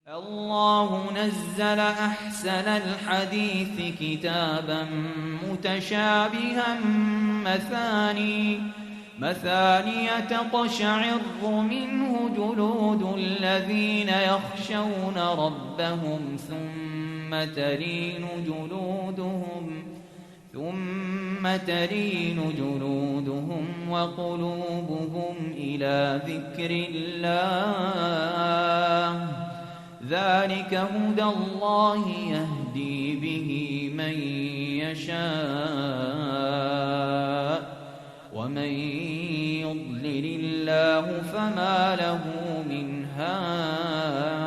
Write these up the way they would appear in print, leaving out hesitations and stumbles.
الله نزل أحسن الحديث كتابا متشابها مثاني تقشعر منه جلود الذين يخشون ربهم ثم تلين جلودهم وقلوبهم إلى ذكر الله ذلك هدى الله يهدي به من يشاء ومن يضلل الله فما له من هاد.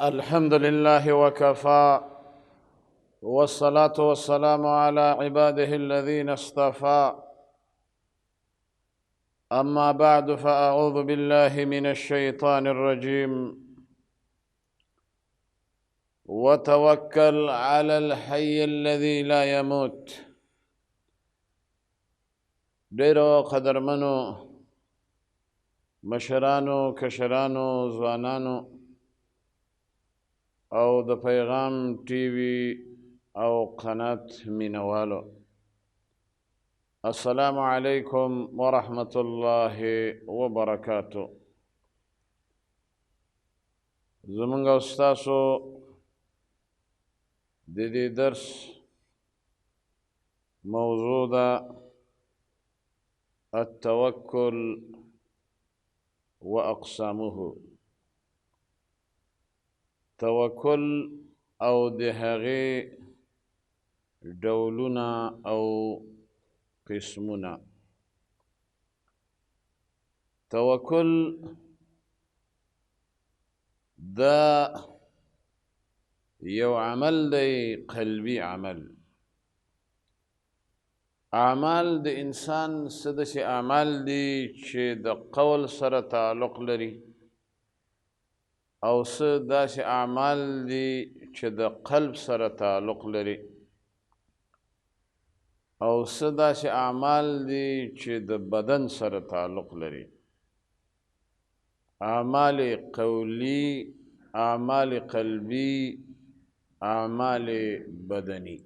الحمد لله وكفى، والصلاة والسلام على عباده الذين اصطفى. أما بعد، فأعوذ بالله من الشيطان الرجيم. وتوكل على الحي الذي لا يموت. ډیرو قدرمنو مشرانو، کشرانو، ځوانانو او د پیغام ټي وي او قنات مینوالو، السلام علیکم ورحمة الله وبرکاته. زمونږ او ستاسو د دې درس موضوع ده التوکل واقسامه. توکل او د هغې ډولونه او قسمونه. توکل دا یو عمل دی، قلبي عمل. اعمال د انسان څه داسې اعمال دي چې د قول سره تعلق لري، او څه داسې اعمال دي چې د قلب سره تعلق لري، او څه داسې اعمال دي چې د بدن سره تعلق لري. اعمال قولی، اعمال قلبی، اعمال بدنی.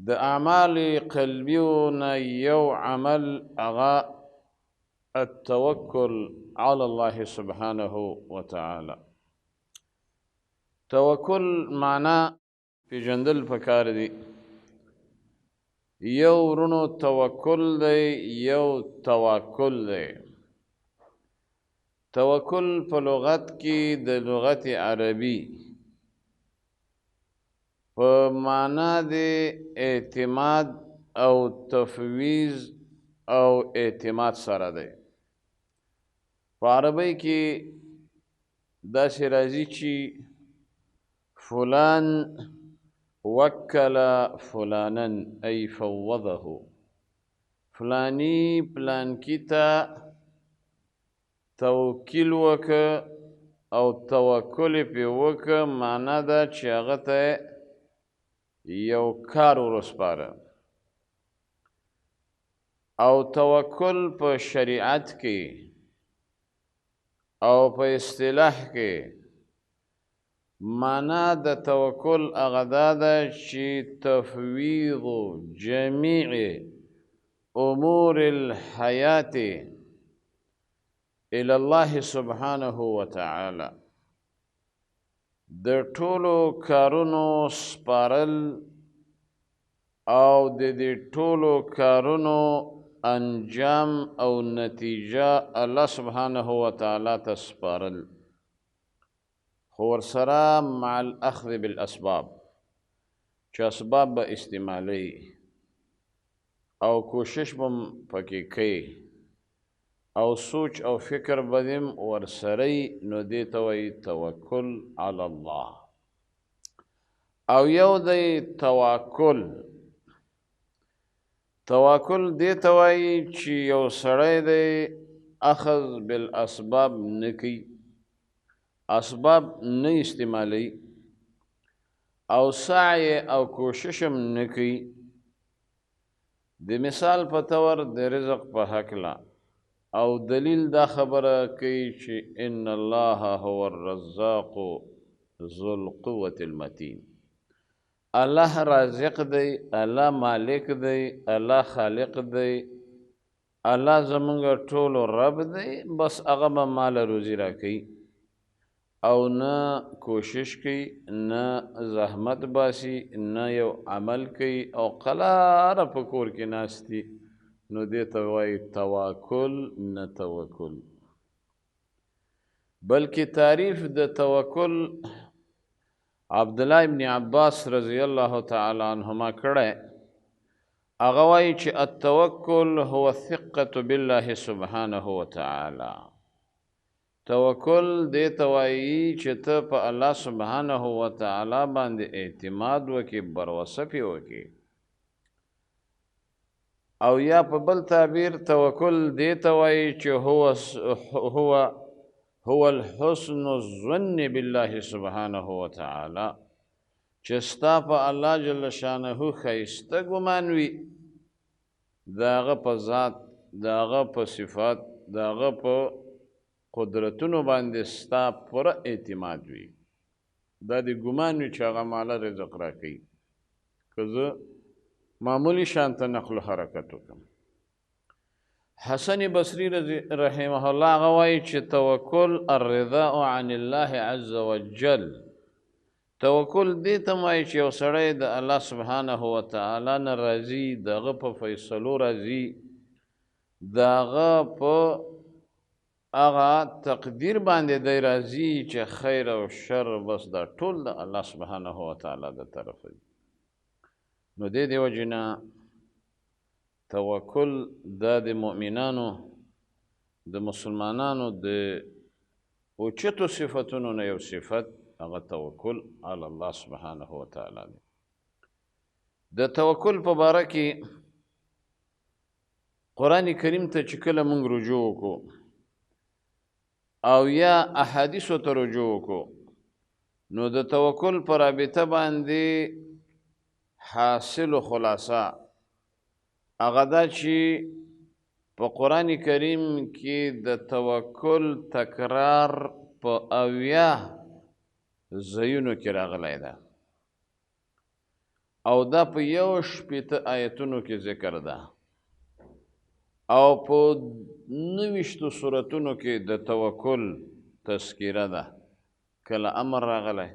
د اعمال قلبیونه یو عمل هغه التوکل على الله سبحانه وتعالى. توکل معنا پیژندل پکار دی. یو ورونو توکل دی، یو توکل دی. توکل په لغت کې د لغت عربي په معنا د اعتماد او تفویض او اعتماد سره دی. په عربی کې داسې راځي چې فلان وکل فلانا ای فوضه. فلانی پلانکی ته توکل وکړه او توکل پې وکړه، معنا ده چې هغه ته یو کار ورسپاره. او توکل په شریعت کې او په اصطلاح کې معنا د توکل هغه دا ده چې تفویض جمیع امور الحیات الى الله سبحانه وتعالى. د ټولو کارونو سپارل او د دې ټولو کارونو انجام او نتیجه الله سبحانه وتعالى ته سپارل، خو ورسره مع الاخذ بالاسباب، چې اسباب به استعمالی او کوشش به پکې کوي او سوچ او فکر بدیم ورسره، نو دې ته وایي توکل علی الله. او یو دی توکل. توکل دې ته وایي چې یو سړی دی اخذ بالاسباب نه کوي، اسباب نه استعمالی، او سعی او کوششم نه کوي. د مثال په طور د رزق په هکله او دلیل دا خبره کوي چې ان الله هو الرزاق ذو القوة المتین. الله رازق دی، الله مالک دی، الله خالق دی، الله زمونږ ټولو رب دی. بس هغه به مال روزي راکوي او نه کوشش کوي، نه زحمت باسي، نه یو عمل کوي او قلاره په کور کې ناست دي، نو دې ته وایي توکل نه توکل. بلکې تعریف د توکل عبدالله ابن عباس رضی الله تعالی عنهما کړی. هغه وایي چې التوکل هو الثقة بالله سبحانه وتعالی. توکل دې ته وایي چې ته په الله سبحانه وتعالی باندې اعتماد وکړې، بروسه پې وکړې. او یا په بل تعبیر توکل دې ته وایي چې هو الحسن الظن بالله سبحانه وتعالی، چې ستا په الله جل شانه ښایسته ګمان وي، د هغه په ذات، د هغه په صفات، د هغه په قدرتونو باندې ستا پوره اعتماد وي. دا دې ګمان وي چې هغه ماله رزق راکوي. که زه معمولی شانته نقل و حرکت وکړم. حسن بصری رحمه الله هغه وایي چې توکل الرضاء عن الله عز وجل. توکل دې ته وایي چې یو سړی د الله سبحانه وتعالی نه راضي، د هغه په فیصلو راضي، د هغه په هغه تقدیر باندې دی راضي چې خیر او شر بس دا ټول د الله سبحانه وتعالی د طرفه دي. نو دې وجې نه توکل دا د مؤمنانو، د مسلمانانو د اوچتو صفتونو نه یو صفت، هغه توکل علی الله سبحانه وتعالی دی. د توکل په باره کې قرآن کریم ته چې کله موږ رجوع وکړو او یا احادیثو ته رجوع وکړو، نو د توکل په رابطه باندې حاصل و خلاصه هغه دا چې په قرآن کریم کې د توکل تکرار په 80 ځایونو کې راغلی ده، او دا په 1 آیتونو کې ذکر ده، او په 29 سورتونو کې د توکل تذکیره ده. کله امر راغلی،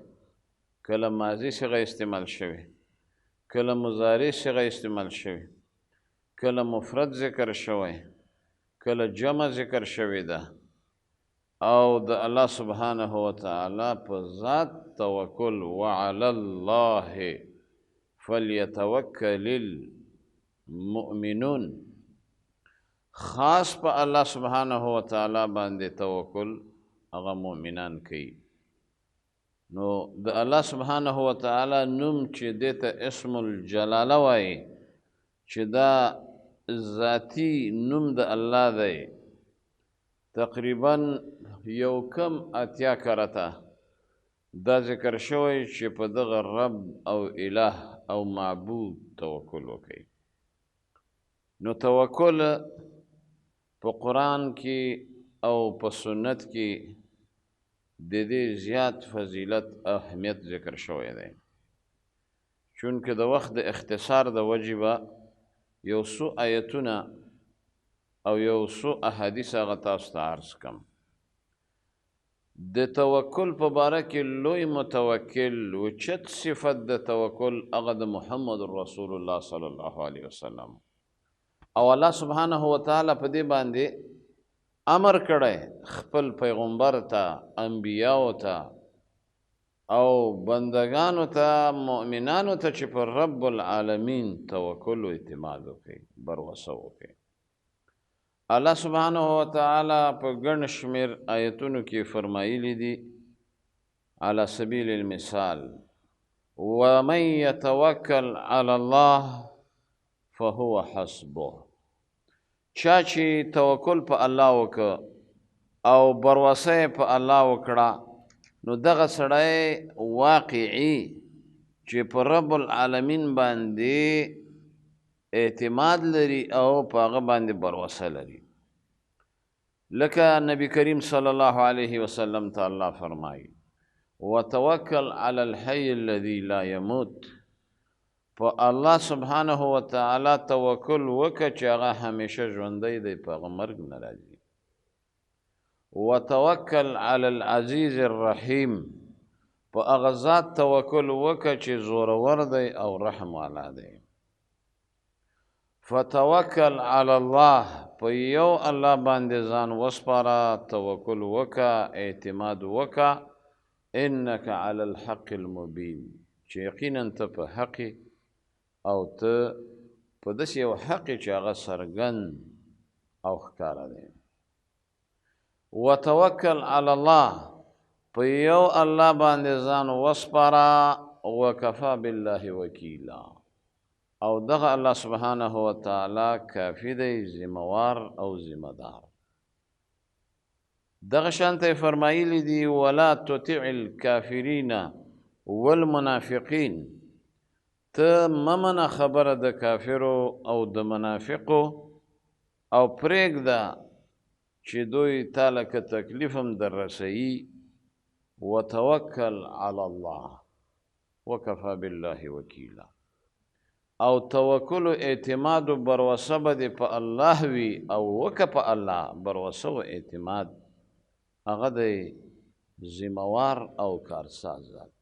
کله ماضی صیغه استعمال شوی، کله مضارع صیغه استعمال شوی، کله مفرد ذکر شوی، کله جمع ذکر شوی ده. او د الله سبحانه وتعالی په ذات توکل، وعلى الله فلیتوکل المؤمنون، خاص په الله سبحانه وتعالی باندې توکل هغه مؤمنان کوي. نو د الله سبحانه وتعالی نوم چې دې ته اسم الجلاله وایي، چې دا ذاتی نوم د الله دی، تقریبا 1 کرته دا ذکر شوی چې په دغه رب او اله او معبود توکل وکړي. نو توکل په قرآن کې او په سنت کې د دې زیات فضیلت اهمیت ذکر شوی دی. چونکه د وخت د اختصار د وجې به یو څو آیتونه او یو څو احادیث هغه تاسو ته عرض کړم. د توکل په باره کې لوی متوکل اوچت صفت د توکل هغه د محمد رسول الله صلی الله علیه وسلم، او الله سبحانه وتعالی په دې باندې امر کړی خپل پیغمبر ته، انبیاو ته او بندگانو ته، مؤمنانو ته چې پر رب العالمین توکل و اعتماد وکړي، بروسه وکړي. الله سبحانه وتعالی په ګڼ شمېر آیتونو کې فرمایلی دي علی سبیل المثال ومن یتوکل علی الله فهو حسبه. چا چې توکل په الله وکړه او بروسه په الله وکړه، نو دغه سړی واقعي چې په رب العالمین باندې اعتماد لري او په هغه باندې بروسه لري. لکه نبی کریم صلی الله علیه وسلم ته الله فرمایي وتوکل علی الحی الذي لا يموت، په الله سبحانه وتعالی توکل وکړه چې هغه همیشه ژوندی دی، په هغه مرګ نه راځي. وتوکل علی العزیز الرحیم، په هغه ذات توکل وکړه چې زورور دی او رحم والا دی. فتوکل علی الله، په یو الله باندې ځان وسپاره، توکل وکړه، اعتماد وکړه. انک علی الحق المبین، چې یقینا ته په حق او ته په داسې یو حق چې هغه څرګند او ښکاره دی. وتوکل علی الله، په یو الله باندې ځان وسپاره، وکفا بالله وکیلا، او دغه الله سبحانه وتعالی کافی دی، ذموار او ذمدار. دغه شانته فرمایلی دی ولا تطع الکافرین والمنافقین، ته ممنه خبره د کافرو او د منافقو، او پرېږده چې دوی تاله که تکلیف هم در رسوي. وتوکل علی الله وکفا بالله وکیلا، او توکل و اعتماد و بروسه به دې په الله وي، او وکه په الله بروسه و اعتماد، هغه دی ذموار او کارساز ذات.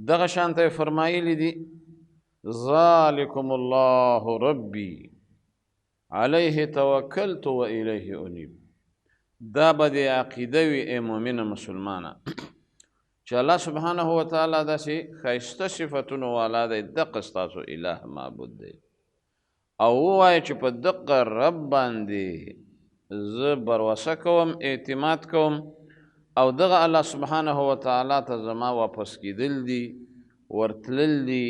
دغه شانته فرمایلی دي ذالکم الله ربی علیه توکلت و الیه انیب. دا به د عقیده وي ای مؤمنه مسلمانه چې الله سبحانه وتعالی داسې ښایسته صفتونو والا دی، دقه ستاسو اله معبود دی، او ووایه چې په دقه رب باندې زه بروسه کوم، اعتماد کوم، او دغه الله سبحانه وتعالی ته زما واپس کېدل دي، ورتلل دي،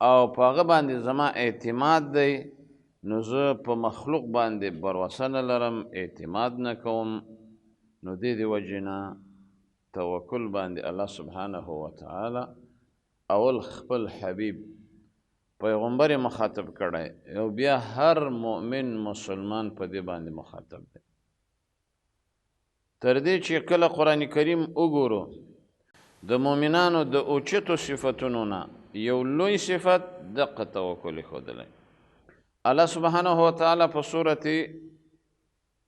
او په هغه باندې زما اعتماد دی. نو زه په مخلوق باندې بروسه نه لرم، اعتماد نه کوم. نو دې وجې نه توکل باندې الله سبحانه وتعالی اول خپل حبیب پیغمبر مخاطب کړی، او بیا هر مؤمن مسلمان په دې باندې مخاطب دی. تر دې چې کله قرآن کریم وګورو، د مؤمنانو د اوچتو صفتونو نه یو لوی صفت دقه توکل ښودلی. الله سبحانه وتعالی په سورة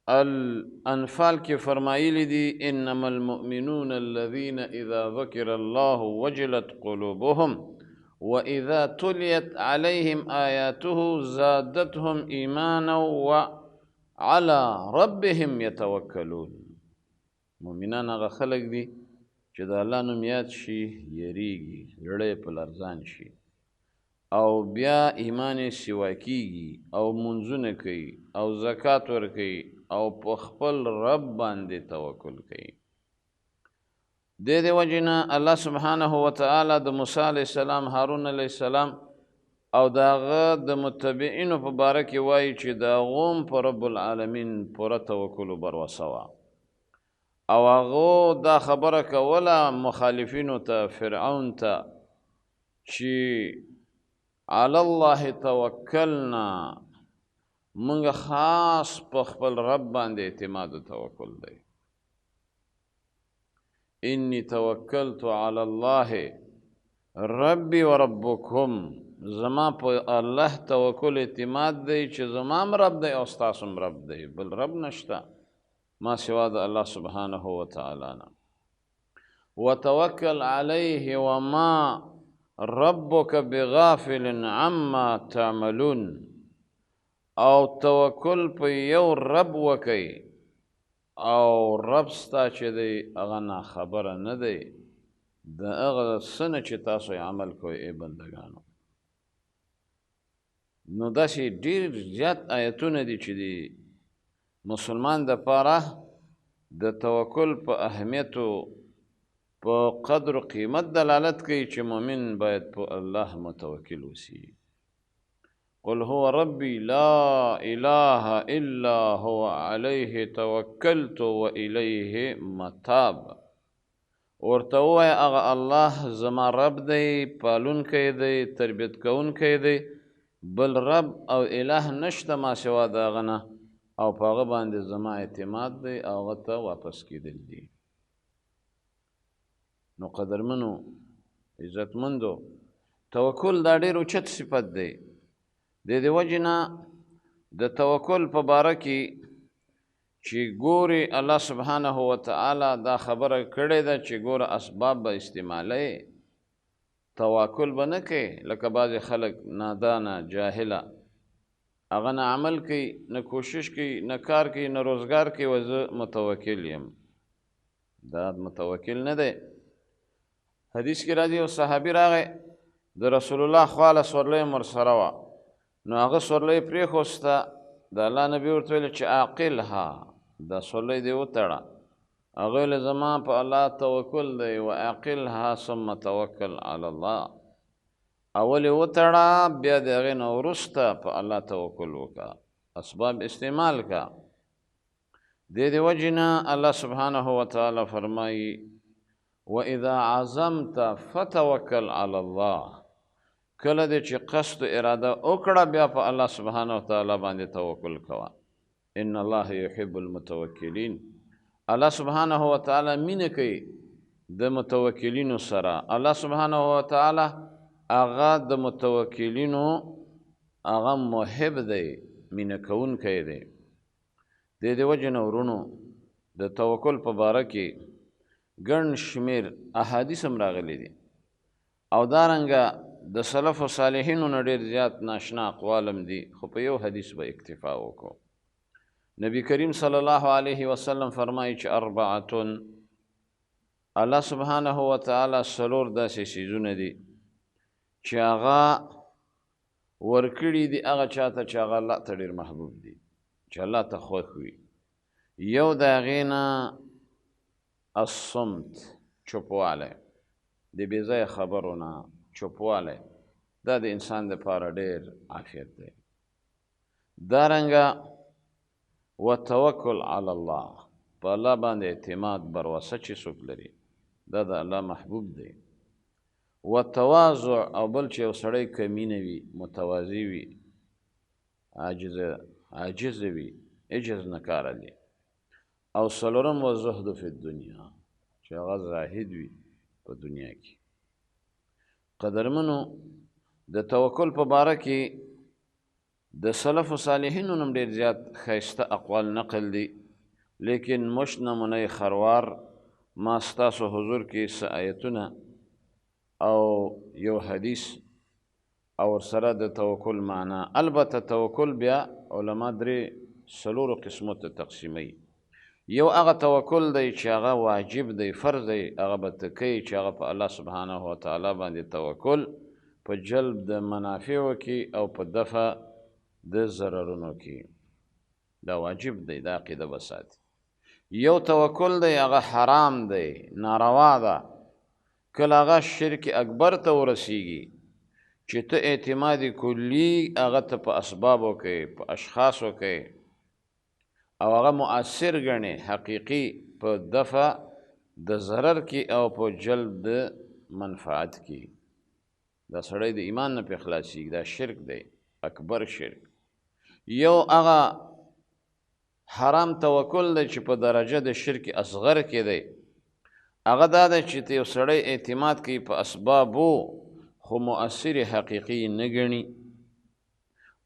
الانفال کې فرمایلی دي انما المؤمنون الذين اذا ذكر الله وجلت قلوبهم واذا تليت عليهم آياته زادتهم ایمانا وعلى ربهم يتوکلون. مؤمنان هغه خلق دي چې د الله نوم یاد شي یریږي، زړه په لرزان شي، او بیا ایمان سوا کیږي، او منځونه کوي، او زکات ورکوي، او په خپل رب باندې توکل کوي. د دې وجې نه الله سبحانه وتعالی د موسی علیه السلام، هارون علیه السلام او د هغه د متبعینو په باره کې وایي چې د هغو هم په رب العالمین پوره توکل و بروسه وه، او هغو دا خبره کوله مخالفینو ته، فرعون ته، چې علی الله توکلنا، منگا خاص په خپل رب باندې اعتماد و توکل دی. انی توکلت علی الله ربی و ربکم، زما په الله توکل اعتماد دی چې زمام رب دی او ستاسم رب دی، بل رب نشته ما سوا د الله سبحانه وتعالی نه. وتوکل علیه وما ربک بغافل عما تعملون، او توکل په یو رب وکئ، او رب ستا چې دی هغه ناخبره نه دی د هغه څه نه چې تاسو عمل کوئ ای بندګانو. نو داسې ډېر زیات آیتونه دي چې د مسلمان دپاره د توکل په اهمیتو په قدر و قیمت دلالت کوي چې مؤمن باید په الله متوکل اوسي. قل هو ربي لا اله الا هو عليه توکلت و الیه متاب. ورته ووایه هغه الله زما رب دی، پالونکی دی، تربیت کوونکی دی، بل رب او اله نشته ما سوا د هغه نه، او په هغه باندې زما اعتماد دی او هغه ته واپس کېدل دي. نو قدرمنو عزتمندو توکل دا ډېر اوچت صفت دی. د دې وجې نه د توکل په باره کې چې ګوري الله سبحانه وتعالی دا خبره کړې ده چې ګوره اسباب به استعمالوي، توکل به نه کوي لکه بعضې خلک نادانه جاهله هغه نه عمل کوي، نه کوشش کوي، نه کار کوي، نه روزګار کوي، و زه متوکل یم. دا متوکل نه دی. حدیث کې راځي یو صحابي راغی د رسول الله خواله سورلۍ هم ورسره وه، نو هغه سورلۍ پرېښوسته، د الله نبي ورته ویل چې عاقلها، دا سورلۍ دې وتړه. هغه ویل زما په الله توکل دی، و عاقلها ثم توکل علی الله. اول یې وتړه بیا د هغې نه وروسته په الله توکل وکړه، اسباب استعمال کړه. دې وجې نه الله سبحانه وتعالی فرمایي وَإِذَا عَزَمْتَ فَتَوَكَّلْ عَلَى اللَّهِ. کله دې چې قصد اراده وکړه بیا په الله سبحانه وتعالی باندې توکل کوه. ان الله يحب المتوکلین. الله سبحانه وتعالی مینه کوي د متوکلینو سره. الله سبحانه وتعالی هغه د متوکلینو هغه محب دی، مینه کوونکی دی. د دې وجې نه ورونو د توکل په باره کې ګڼ شمېر احادیث هم راغلي دي او دارنګه د سلف و صالحینو نه ډېر زیات ناشنا اقوال هم دي، خو په یو حدیث به اکتفا وکړو. نبی کریم صلی الله علیه وسلم فرمایي چې اربعتون، الله سبحانه وتعالی څلور داسې څیزونه دي چې هغه ورکړي دي هغه چاته چې هغه الله ته ډېر محبوب دي، چې الله ته خوښ وي. یو د هغې نه الصمت، چوپوالی، د بې ځایه خبرو نه چوپوالی، دا د انسان دپاره ډېر عافیت دی. دارنګه وتوکل علی الله، په الله باندې اعتماد بروسه چې څوک لري دا د الله محبوب دی. وتواضع، او بل چې یو سړی کمینه وي، متواضع وي، عاجز وي، عجز نه کار دی. او څلورم وزهد فی الدنیا، چې هغه زاهد وي په دنیا کې. قدرمنو د توکل په باره کې د سلف و صالحینو هم ډېر زیات ښایسته اقوال نقل دي، لیکن مش نمونه خروار ما ستاسو حضور کې څه آیتونه او یو حدیث او ورسره د توکل معنا. البته توکل بیا علما درې څلورو قسمو ته تقسیموي. یو هغه توکل دی چې هغه واجب دی، فرض دی، هغه به ته کوي چې هغه په الله سبحانه وتعالی باندې توکل په جلب د منافعو کې او په دفع د ضررونو کې، دا واجب دی، دا عقیده به ساتي. یو توکل دی هغه حرام دی، ناروا ده. کله هغه شرک اکبر ته ورسیږي چې ته اعتماد کلی هغه ته په اسبابو کې، په اشخاصو کې، او هغه مؤثر ګڼې حقیقي په دفع د ضرر کې او په جلب د منفعت کې، دا سړی د ایمان نه پې خلاصېږي. دا شرک دی، اکبر شرک. یو هغه حرام توکل دی چې په درجه د شرک اصغر کې دی. هغه دا دی چې یو سړی اعتماد کوي په اسبابو خو مؤثر حقیقي نه ګڼي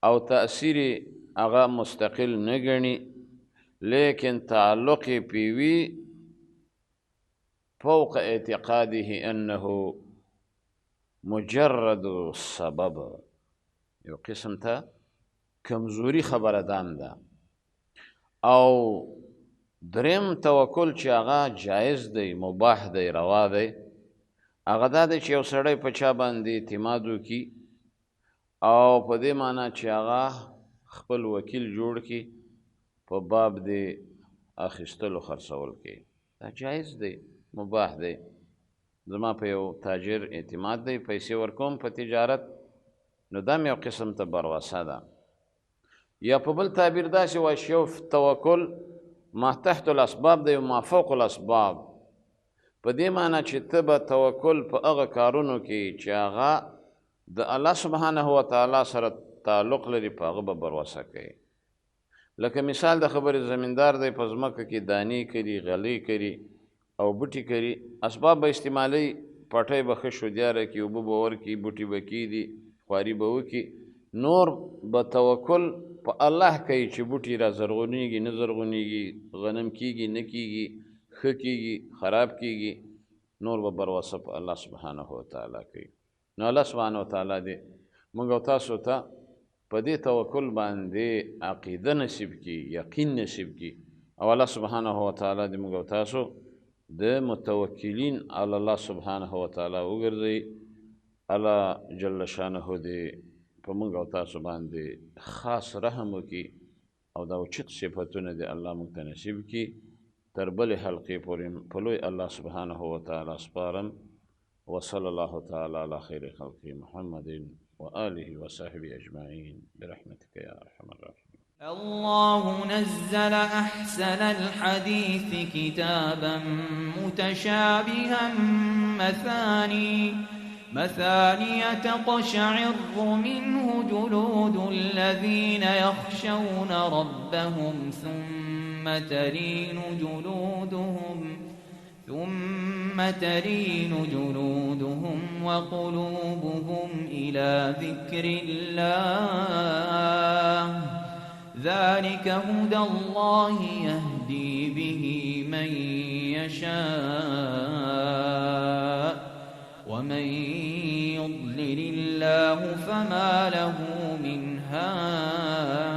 او تأثیر هغه مستقل نه ګڼي، لیکن تعلق پیوی فوق اعتقاده انه مجرد سبب. یو قسم ته کمزوری خبره دام ده. او دریم توکل چې هغه جایز دی، مباح دی، روا دی، هغه دا دی چې یو سړی په چا باندې اعتماد وکړي او په دې معنا چې هغه خپل وکیل جوړ کړي په باب د اخیستلو خرڅول کې، دا جایز دی، مباح دی. زما په یو تاجر اعتماد دی، پیسې ورکوم په تجارت، نو دا یو قسم ته بروسه ده. یا په بل تعبیر داسې وایي چې یو توکل ما تحت الاسباب دی او ما فوق الاسباب، په دې معنی چې ته به توکل په هغه کارونو کې چې هغه د الله سبحانه وتعالی سره تعلق لري په هغه به بروسه کوي. لکه مثال د خبرې زمیندار دی په ځمکه کې دانې کري غلې کري او بوټي کري اسباب به استعمالوي پټی به ښه شودیاره کړي اوبه به ورکړي بوټي به کېږدي خواري به وکړي نور به توکل په الله کوي چې بوټي را زرغونېږي نه زرغونېږي غنم کېږي نه کېږي ښه کېږي خراب کېږي نور به بروسه په الله سبحانه وتعالی کوي نو الله سبحانه وتعالی دې موږ او تاسو ته په دې توکل باندې عقیده نصیب کړي یقین نصیب کړي او الله سبحانه وتعالی دې موږ او تاسو د متوکلین علی الله سبحانه وتعالی وګرځوي الله جل شانه دې په موږ او تاسو باندې خاص رحم وکړي او دا اوچت صفتونه دې الله موږ ته نصیب کړي تر بلې حلقې پورې په لوی الله سبحانه وتعالی سپارم وصلى الله تعالى على خير خلقه محمد وآله وصحبه أجمعين برحمتك يا أرحم الراحمين. الله نزل أحسن الحديث كتابا متشابها مثاني تقشعر منه جلود الذين يخشون ربهم ثم تلين جلودهم وقلوبهم إلى ذكر الله ذلك هدى الله يهدي به من يشاء ومن يضلل الله فما له من هاد